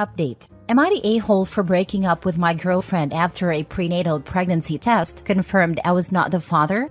Update. Am I the a-hole for breaking up with my girlfriend after a prenatal pregnancy test confirmed I was not the father?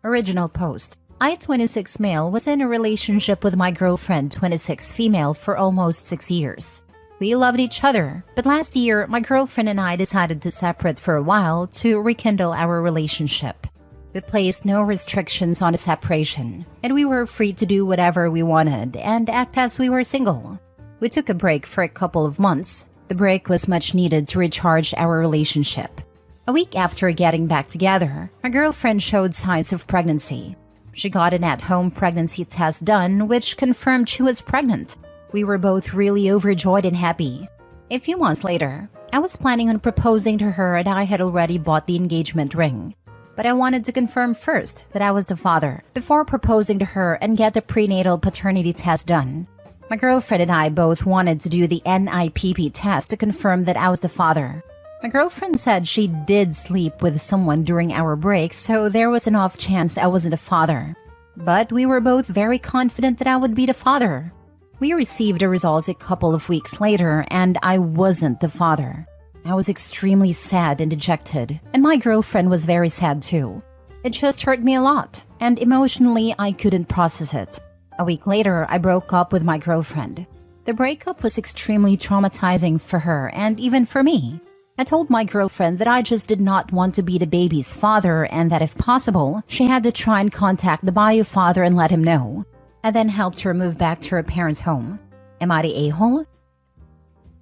Original post. I, 26 male, was in a relationship with my girlfriend, 26 female, for almost 6 years. We loved each other, but last year, my girlfriend and I decided to separate for a while to rekindle our relationship. We placed no restrictions on the separation, and we were free to do whatever we wanted and act as we were single. We took a break for a couple of months. The break was much needed to recharge our relationship. A week after getting back together, my girlfriend showed signs of pregnancy. She got an at-home pregnancy test done, which confirmed she was pregnant. We were both really overjoyed and happy. A few months later, I was planning on proposing to her and I had already bought the engagement ring. But I wanted to confirm first that I was the father before proposing to her and get the prenatal paternity test done. My girlfriend and I both wanted to do the NIPP test to confirm that I was the father. My girlfriend said she did sleep with someone during our break, so there was an off chance I wasn't the father. But we were both very confident that I would be the father. We received the results a couple of weeks later, and I wasn't the father. I was extremely sad and dejected, and my girlfriend was very sad too. It just hurt me a lot, and emotionally I couldn't process it. A week later, I broke up with my girlfriend. The breakup was extremely traumatizing for her and even for me. I told my girlfriend that I just did not want to be the baby's father and that if possible, she had to try and contact the bio father and let him know. I then helped her move back to her parents' home. Am I the a-hole?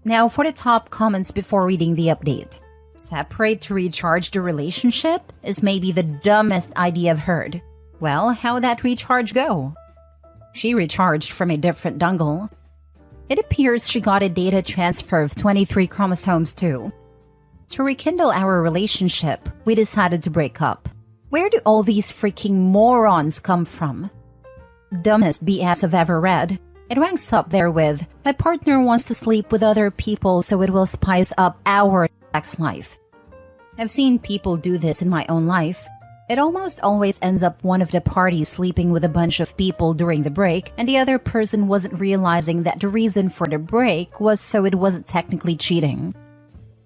Now for the top comments before reading the update. Separate to recharge the relationship is maybe the dumbest idea I've heard. Well, how'd that recharge go? She recharged from a different dongle. It appears she got a data transfer of 23 chromosomes too. To rekindle our relationship, we decided to break up. Where do all these freaking morons come from? Dumbest BS I've ever read. It ranks up there with, my partner wants to sleep with other people so it will spice up our sex life. I've seen people do this in my own life. It almost always ends up one of the parties sleeping with a bunch of people during the break and the other person wasn't realizing that the reason for the break was so it wasn't technically cheating.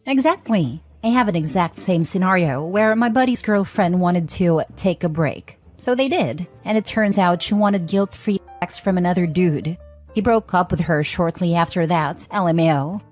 Exactly. I have an exact same scenario where my buddy's girlfriend wanted to take a break. So they did, and it turns out she wanted guilt-free sex from another dude. He broke up with her shortly after that, LMAO.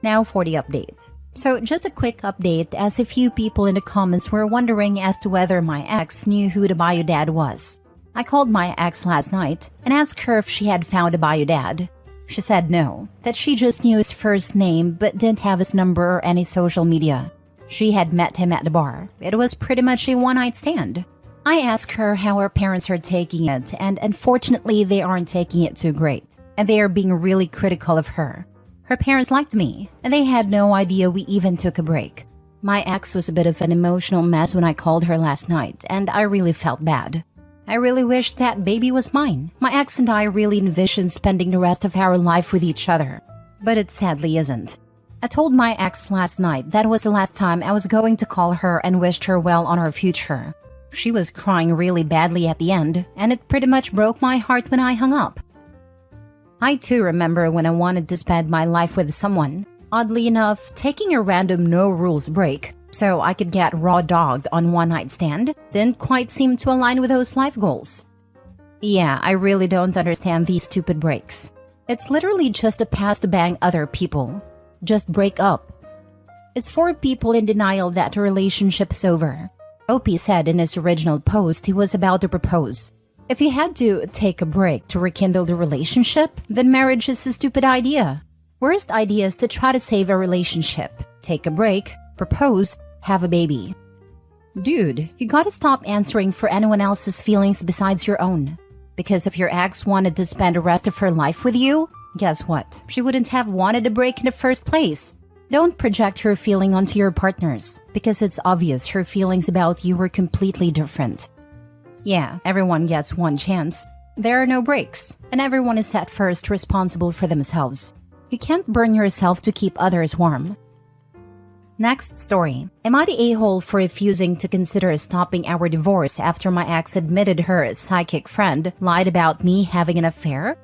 Now for the update. So just a quick update as a few people in the comments were wondering as to whether my ex knew who the bio dad was. I called my ex last night and asked her if she had found a bio dad. She said no, that she just knew his first name but didn't have his number or any social media. She had met him at the bar. It was pretty much a one-night stand. I asked her how her parents are taking it, and unfortunately they aren't taking it too great, and they are being really critical of her. Her parents liked me, and they had no idea we even took a break. My ex was a bit of an emotional mess when I called her last night, and I really felt bad. I really wish that baby was mine. My ex and I really envisioned spending the rest of our life with each other, but it sadly isn't. I told my ex last night that was the last time I was going to call her and wished her well on our future. She was crying really badly at the end, and it pretty much broke my heart when I hung up. I too remember when I wanted to spend my life with someone. Oddly enough, taking a random no-rules break so I could get raw-dogged on one-night stand didn't quite seem to align with those life goals. Yeah, I really don't understand these stupid breaks. It's literally just a pass to bang other people. Just break up. It's for people in denial that the relationship's over. OP said in his original post he was about to propose. If you had to take a break to rekindle the relationship, then marriage is a stupid idea. Worst idea is to try to save a relationship. Take a break, propose, have a baby. Dude, you gotta stop answering for anyone else's feelings besides your own. Because if your ex wanted to spend the rest of her life with you, guess what? She wouldn't have wanted a break in the first place. Don't project her feeling onto your partners, because it's obvious her feelings about you were completely different. Yeah, everyone gets one chance. There are no breaks, and everyone is at first responsible for themselves. You can't burn yourself to keep others warm. Next story. Am I the a-hole for refusing to consider stopping our divorce after my ex admitted her psychic friend lied about me having an affair?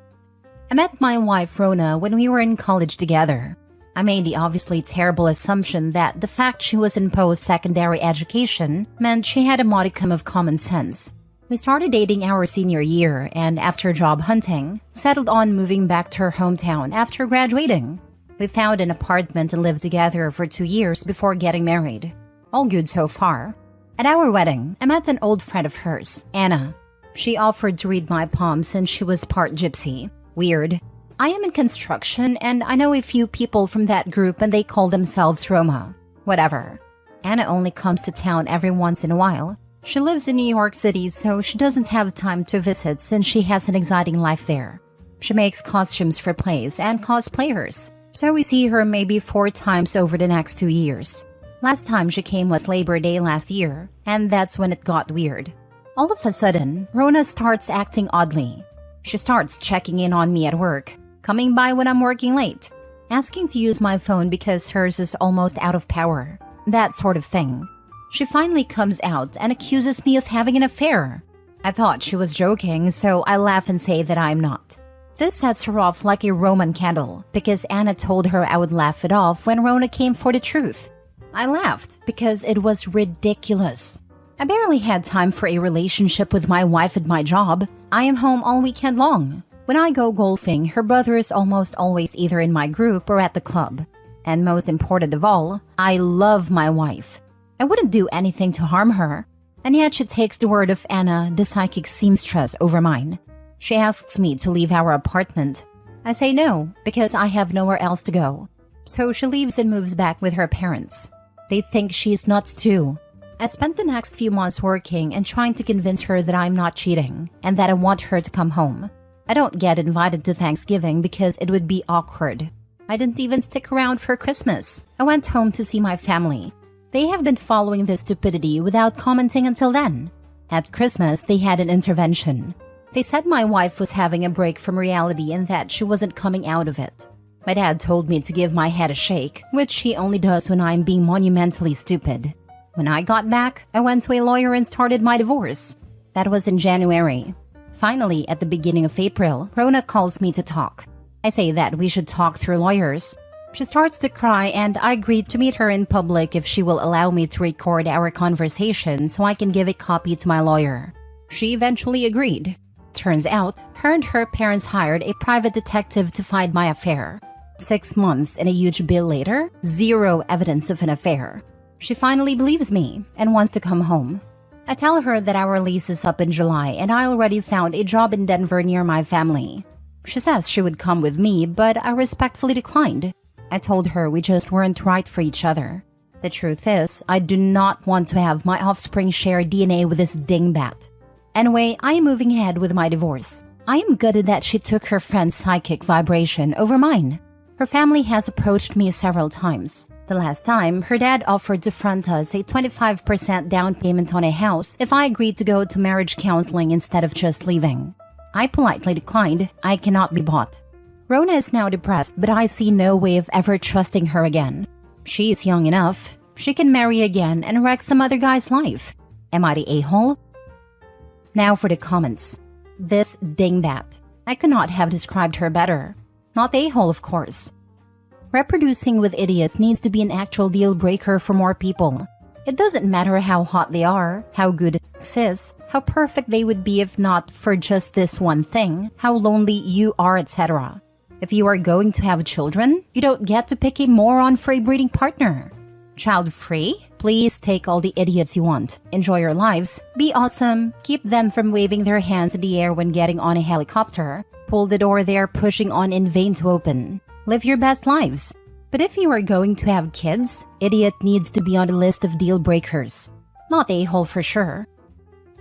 I met my wife Rona when we were in college together. I made the obviously terrible assumption that the fact she was in post-secondary education meant she had a modicum of common sense. We started dating our senior year and after job hunting, settled on moving back to her hometown after graduating. We found an apartment and lived together for 2 years before getting married. All good so far. At our wedding, I met an old friend of hers, Anna. She offered to read my palm since she was part gypsy. Weird. I am in construction and I know a few people from that group and they call themselves Roma. Whatever. Anna only comes to town every once in a while. She lives in New York City, so she doesn't have time to visit since she has an exciting life there. She makes costumes for plays and cosplayers, so we see her maybe 4 times over the next 2 years. Last time she came was Labor Day last year, and that's when it got weird. All of a sudden, Rona starts acting oddly. She starts checking in on me at work, coming by when I'm working late, asking to use my phone because hers is almost out of power, that sort of thing. She finally comes out and accuses me of having an affair. I thought she was joking, so I laugh and say that I'm not. This sets her off like a Roman candle because Anna told her I would laugh it off when Rona came for the truth. I laughed because it was ridiculous. I barely had time for a relationship with my wife at my job. I am home all weekend long. When I go golfing, her brother is almost always either in my group or at the club. And most important of all, I love my wife. I wouldn't do anything to harm her. And yet she takes the word of Anna, the psychic seamstress, over mine. She asks me to leave our apartment. I say no, because I have nowhere else to go. So she leaves and moves back with her parents. They think she's nuts too. I spent the next few months working and trying to convince her that I'm not cheating and that I want her to come home. I don't get invited to Thanksgiving because it would be awkward. I didn't even stick around for Christmas. I went home to see my family. They have been following this stupidity without commenting until then. At Christmas, they had an intervention. They said my wife was having a break from reality and that she wasn't coming out of it. My dad told me to give my head a shake, which he only does when I'm being monumentally stupid. When I got back, I went to a lawyer and started my divorce. That was in January. Finally, at the beginning of April, Rona calls me to talk. I say that we should talk through lawyers. She starts to cry and I agreed to meet her in public if she will allow me to record our conversation so I can give a copy to my lawyer. She eventually agreed. Turns out, her and her parents hired a private detective to find my affair. 6 months and a huge bill later, 0 evidence of an affair. She finally believes me and wants to come home. I tell her that our lease is up in July and I already found a job in Denver near my family. She says she would come with me, but I respectfully declined. I told her we just weren't right for each other. The truth is, I do not want to have my offspring share DNA with this dingbat. Anyway, I am moving ahead with my divorce. I am gutted that she took her friend's psychic vibration over mine. Her family has approached me several times. The last time, her dad offered to front us a 25% down payment on a house if I agreed to go to marriage counseling instead of just leaving. I politely declined. I cannot be bought. Rona is now depressed, but I see no way of ever trusting her again. She is young enough. She can marry again and wreck some other guy's life. Am I the a-hole? Now for the comments. This dingbat. I could not have described her better. Not the a-hole, of course. Reproducing with idiots needs to be an actual deal breaker for more people. It doesn't matter how hot they are, how good sex is, how perfect they would be if not for just this one thing, how lonely you are, etc. If you are going to have children, you don't get to pick a moron for a breeding partner. Child-free? Please take all the idiots you want. Enjoy your lives. Be awesome. Keep them from waving their hands in the air when getting on a helicopter. Pull the door they are pushing on in vain to open. Live your best lives. But if you are going to have kids, idiot needs to be on the list of deal breakers. Not a-hole for sure.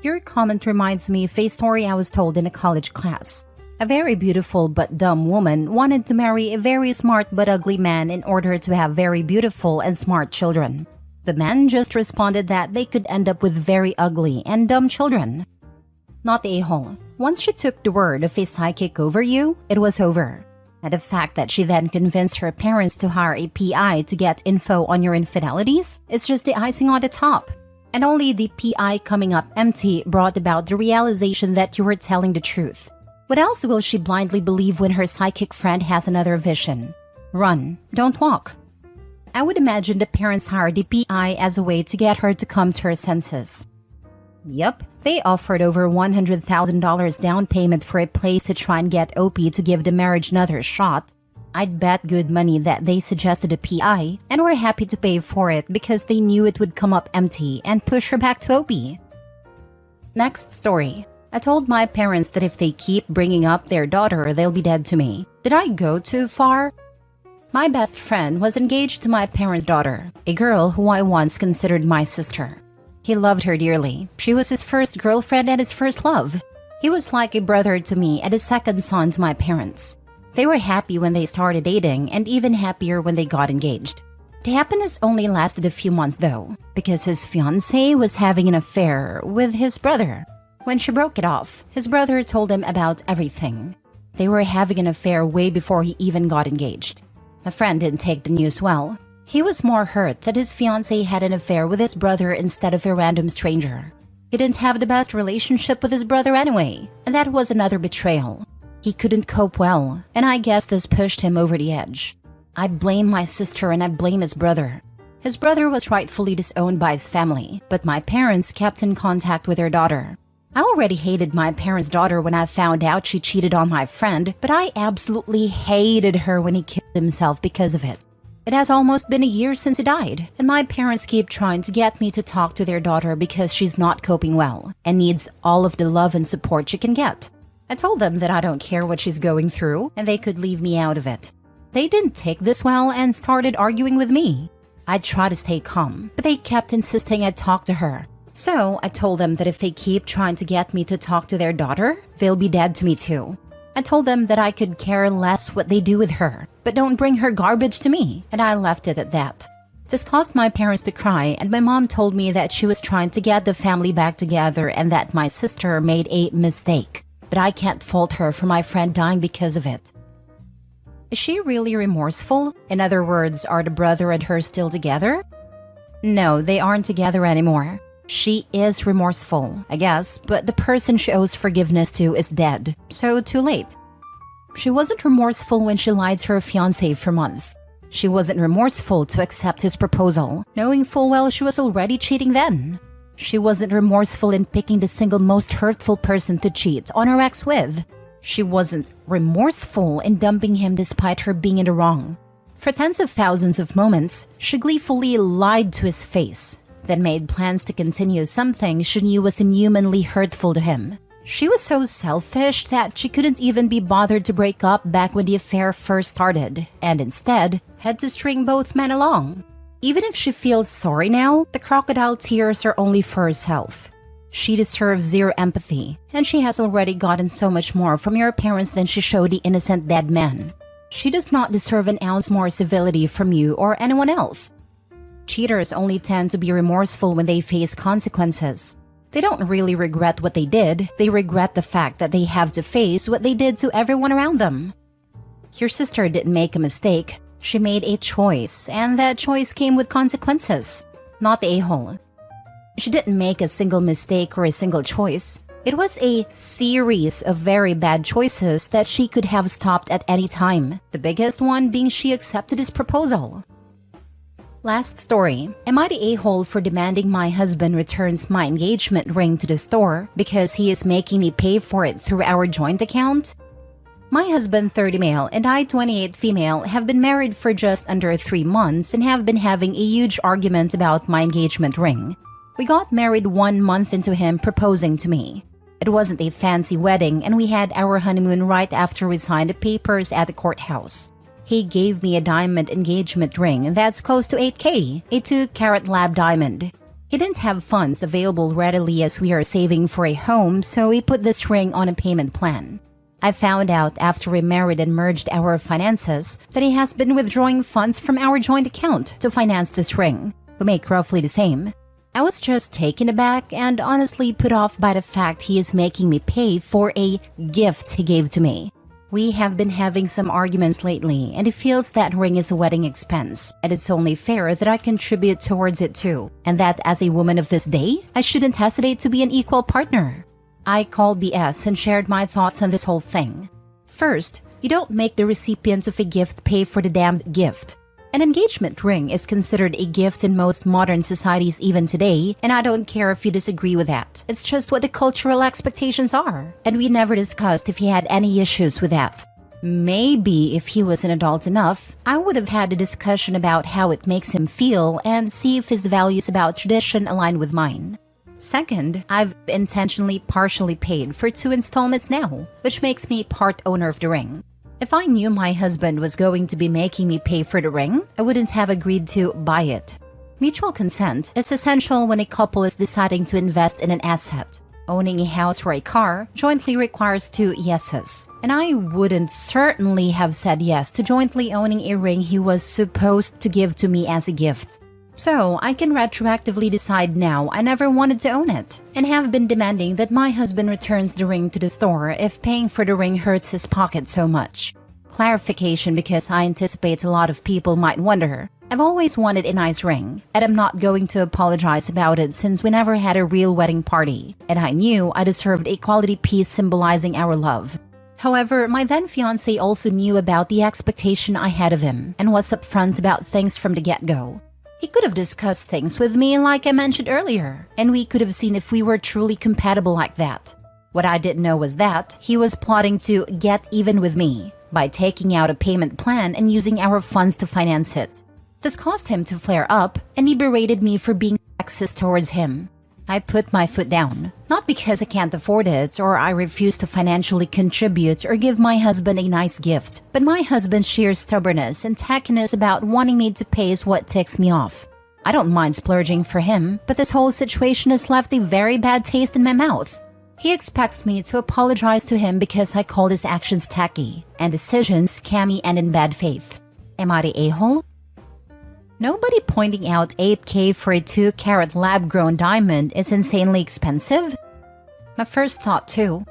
Your comment reminds me of a story I was told in a college class. A very beautiful but dumb woman wanted to marry a very smart but ugly man in order to have very beautiful and smart children. The man just responded that they could end up with very ugly and dumb children. Not a-hole. Once she took the word of a psychic over you, it was over. And the fact that she then convinced her parents to hire a PI to get info on your infidelities is just the icing on the top. And only the PI coming up empty brought about the realization that you were telling the truth. What else will she blindly believe when her psychic friend has another vision? Run, don't walk. I would imagine the parents hired the PI as a way to get her to come to her senses. Yep, they offered over $100,000 down payment for a place to try and get OP to give the marriage another shot. I'd bet good money that they suggested a PI and were happy to pay for it because they knew it would come up empty and push her back to OP. Next story. I told my parents that if they keep bringing up their daughter, they'll be dead to me. Did I go too far? My best friend was engaged to my parents' daughter, a girl who I once considered my sister. He loved her dearly. She was his first girlfriend and his first love. He was like a brother to me and a second son to my parents. They were happy when they started dating and even happier when they got engaged. The happiness only lasted a few months though, because his fiancée was having an affair with his brother. When she broke it off, his brother told him about everything. They were having an affair way before he even got engaged. My friend didn't take the news well. He was more hurt that his fiancée had an affair with his brother instead of a random stranger. He didn't have the best relationship with his brother anyway, and that was another betrayal. He couldn't cope well, and I guess this pushed him over the edge. I blame my sister and I blame his brother. His brother was rightfully disowned by his family, but my parents kept in contact with their daughter. I already hated my parents' daughter when I found out she cheated on my friend, but I absolutely hated her when he killed himself because of it. It has almost been a year since he died, and my parents keep trying to get me to talk to their daughter because she's not coping well and needs all of the love and support she can get. I told them that I don't care what she's going through and they could leave me out of it. They didn't take this well and started arguing with me. I tried to stay calm, but they kept insisting I talk to her. So I told them that if they keep trying to get me to talk to their daughter, they'll be dead to me too. I told them that I could care less what they do with her, but don't bring her garbage to me, and I left it at that. This caused my parents to cry, and my mom told me that she was trying to get the family back together and that my sister made a mistake. But I can't fault her for my friend dying because of it. Is she really remorseful? In other words, are the brother and her still together? No, they aren't together anymore. She is remorseful, I guess, but the person she owes forgiveness to is dead, so too late. She wasn't remorseful when she lied to her fiancé for months. She wasn't remorseful to accept his proposal, knowing full well she was already cheating then. She wasn't remorseful in picking the single most hurtful person to cheat on her ex with. She wasn't remorseful in dumping him despite her being in the wrong. For tens of thousands of moments, she gleefully lied to his face, then made plans to continue something she knew was inhumanly hurtful to him. She was so selfish that she couldn't even be bothered to break up back when the affair first started, and instead had to string both men along. Even if she feels sorry now, the crocodile tears are only for herself. She deserves zero empathy, and she has already gotten so much more from your parents than she showed the innocent dead man. She does not deserve an ounce more civility from you or anyone else. Cheaters only tend to be remorseful when they face consequences. They don't really regret what they did, they regret the fact that they have to face what they did to everyone around them. Your sister didn't make a mistake, she made a choice, and that choice came with consequences, not the a-hole. She didn't make a single mistake or a single choice. It was a series of very bad choices that she could have stopped at any time, the biggest one being she accepted his proposal. Last story. Am I the a-hole for demanding my husband returns my engagement ring to the store because he is making me pay for it through our joint account? My husband, 30 male, and I, 28 female, have been married for just under 3 months and have been having a huge argument about my engagement ring. We got married 1 month into him proposing to me. It wasn't a fancy wedding, and we had our honeymoon right after we signed the papers at the courthouse. He gave me a diamond engagement ring that's close to 8K, a 2-carat lab diamond. He didn't have funds available readily as we are saving for a home, so he put this ring on a payment plan. I found out after we married and merged our finances that he has been withdrawing funds from our joint account to finance this ring. We make roughly the same. I was just taken aback and honestly put off by the fact he is making me pay for a gift he gave to me. We have been having some arguments lately, and he feels that ring is a wedding expense, and it's only fair that I contribute towards it too, and that as a woman of this day, I shouldn't hesitate to be an equal partner. I called BS and shared my thoughts on this whole thing. First, you don't make the recipient of a gift pay for the damned gift. An engagement ring is considered a gift in most modern societies even today, and I don't care if you disagree with that. It's just what the cultural expectations are. And we never discussed if he had any issues with that. Maybe if he was an adult enough, I would have had a discussion about how it makes him feel and see if his values about tradition align with mine. Second, I've intentionally partially paid for 2 installments now, which makes me part owner of the ring. If I knew my husband was going to be making me pay for the ring, I wouldn't have agreed to buy it. Mutual consent is essential when a couple is deciding to invest in an asset. Owning a house or a car jointly requires 2 yeses, and I wouldn't certainly have said yes to jointly owning a ring he was supposed to give to me as a gift. So I can retroactively decide now I never wanted to own it, and have been demanding that my husband returns the ring to the store if paying for the ring hurts his pocket so much. Clarification, because I anticipate a lot of people might wonder. I've always wanted a nice ring, and I'm not going to apologize about it since we never had a real wedding party, and I knew I deserved a quality piece symbolizing our love. However, my then fiancé also knew about the expectation I had of him, and was upfront about things from the get-go. He could have discussed things with me like I mentioned earlier, and we could have seen if we were truly compatible like that. What I didn't know was that he was plotting to get even with me by taking out a payment plan and using our funds to finance it. This caused him to flare up, and he berated me for being sexist towards him. I put my foot down, not because I can't afford it or I refuse to financially contribute or give my husband a nice gift, but my husband's sheer stubbornness and tackiness about wanting me to pay is what ticks me off. I don't mind splurging for him, but this whole situation has left a very bad taste in my mouth. He expects me to apologize to him because I called his actions tacky and decisions scammy and in bad faith. Am I the a-hole? Nobody pointing out $8K for a 2-carat lab-grown diamond is insanely expensive? My first thought too.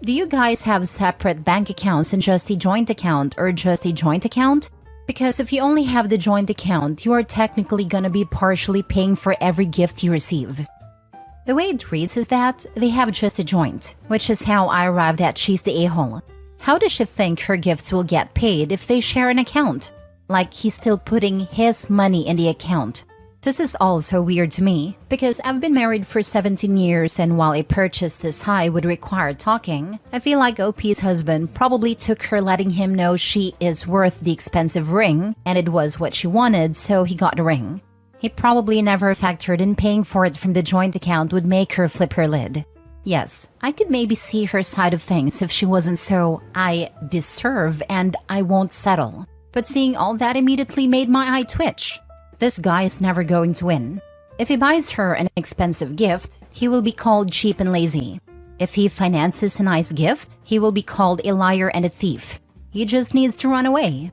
Do you guys have separate bank accounts and just a joint account, or just a joint account? Because if you only have the joint account, you are technically gonna be partially paying for every gift you receive. The way it reads is that they have just a joint, which is how I arrived at she's the a-hole. How does she think her gifts will get paid if they share an account? Like he's still putting his money in the account. This is also weird to me, because I've been married for 17 years, and while a purchase this high would require talking, I feel like OP's husband probably took her letting him know she is worth the expensive ring, and it was what she wanted, so he got the ring. He probably never factored in paying for it from the joint account would make her flip her lid. Yes, I could maybe see her side of things if she wasn't so, I deserve and I won't settle. But seeing all that immediately made my eye twitch. This guy is never going to win. If he buys her an expensive gift, he will be called cheap and lazy. If he finances a nice gift, he will be called a liar and a thief. He just needs to run away.